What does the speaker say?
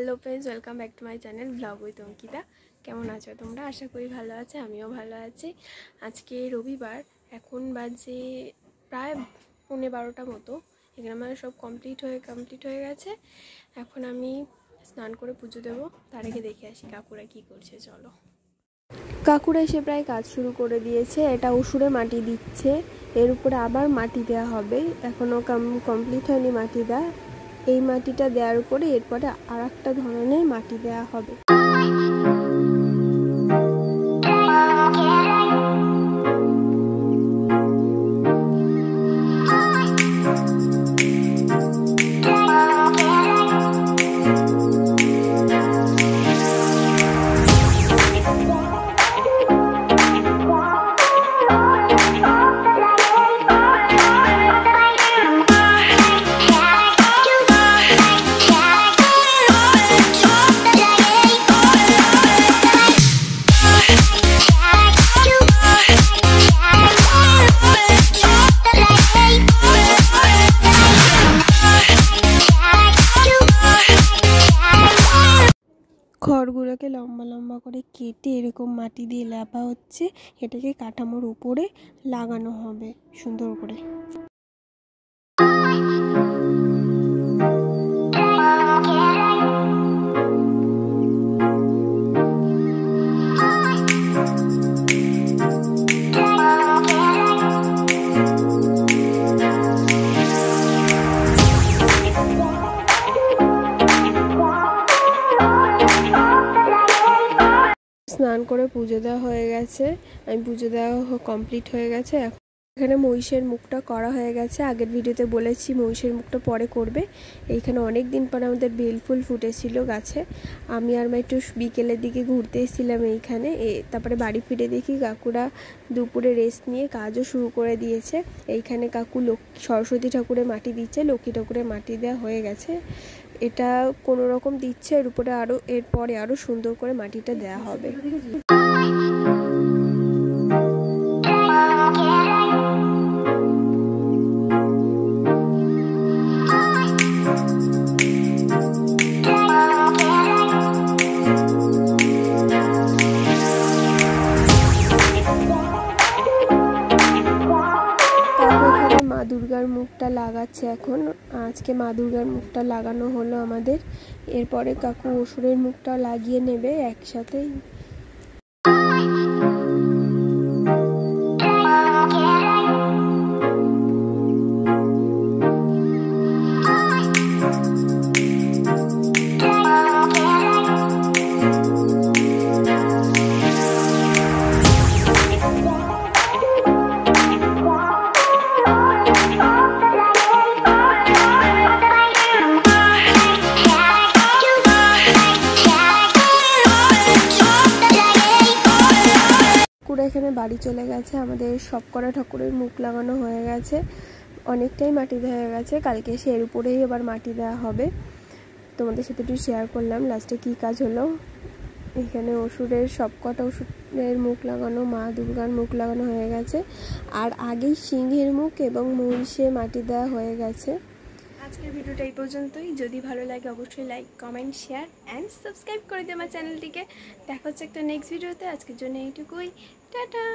Hello friends, welcome back to my channel blog with Ankita. কেমন আছো তোমরা? আশা করি ভালো আছে, আমিও ভালো আছি। আজকে রবিবার, এখন বাজে প্রায় 11:30 মতো। এখানে আমার সব কমপ্লিট হয়ে গেছে। এখন আমি স্নান করে পুজো দেবো। তার আগে দেখে আসি কাকুরা কি করছে। চলো। কাকুরা এসে প্রায় কাজ শুরু করে দিয়েছে। এটা উসুরে মাটি দিচ্ছে, এর উপরে আবার মাটি দেওয়া হবে। এখনও কমপ্লিট হয়নি মাটি দেওয়া। এই মাটিটা দেওয়ার উপরে এরপরে আর একটা ধরনের মাটি দেওয়া হবে। খড়গুলোকে লম্বা লম্বা করে কেটে এরকম মাটি দিয়ে লেপা হচ্ছে। এটাকে কাঠামোর উপরে লাগানো হবে সুন্দর করে। স্নান করে পুজো দেওয়া হয়ে গেছে, আমি পুজো দেওয়া কমপ্লিট হয়ে গেছে। এখানে মহিষের মুখটা করা হয়ে গেছে। আগের ভিডিওতে বলেছি মহিষের মুখটা পরে করবে। এইখানে অনেক দিন পরে আমাদের বেলফুল ফুটেছিল গাছে। আমি আর মা একটু বিকেলের দিকে ঘুরতে এসেছিলাম এইখানে। তারপরে বাড়ি ফিরে দেখি কাকুরা দুপুরে রেস্ট নিয়ে কাজও শুরু করে দিয়েছে। এইখানে কাকু সরস্বতী ঠাকুরের মাটি দিচ্ছে, লক্ষ্মী ঠাকুরের মাটি দেওয়া হয়ে গেছে। এটা কোনো রকম দিচ্ছে, এর উপরে এরপরে আরও সুন্দর করে মাটিটা দেওয়া হবে। মা দুর্গার মুখটা লাগাচ্ছে এখন। আজকে মা দুর্গার মুখটা লাগানো হলো আমাদের। এরপরে কাকু অসুরের মুখটা লাগিয়ে নেবে একসাথেই। এখানে বাড়ি চলে গেছে। আমাদের সব করা ঠাকুরের মুখ লাগানো হয়ে গেছে, অনেকটাই মাটি দেওয়া গেছে। কালকে এসে এর উপরেই আবার মাটি দেওয়া হবে। তোমাদের সাথে একটু শেয়ার করলাম লাস্টে কি কাজ হলো। এখানে অসুরের সব কটা অসুরের মুখ লাগানো, মা দুর্গার মুখ লাগানো হয়ে গেছে। আর আগেই সিংহের মুখ এবং মহিষে মাটি দেওয়া হয়ে গেছে। আজকের ভিডিওটা এই পর্যন্তই। যদি ভালো লাগে অবশ্যই like, comment, share and subscribe করে দিও আমার চ্যানেলটিকে। দেখা হচ্ছে একটা নেক্সট ভিডিওতে। আজকের জন্য এইটুকুই। টাটা।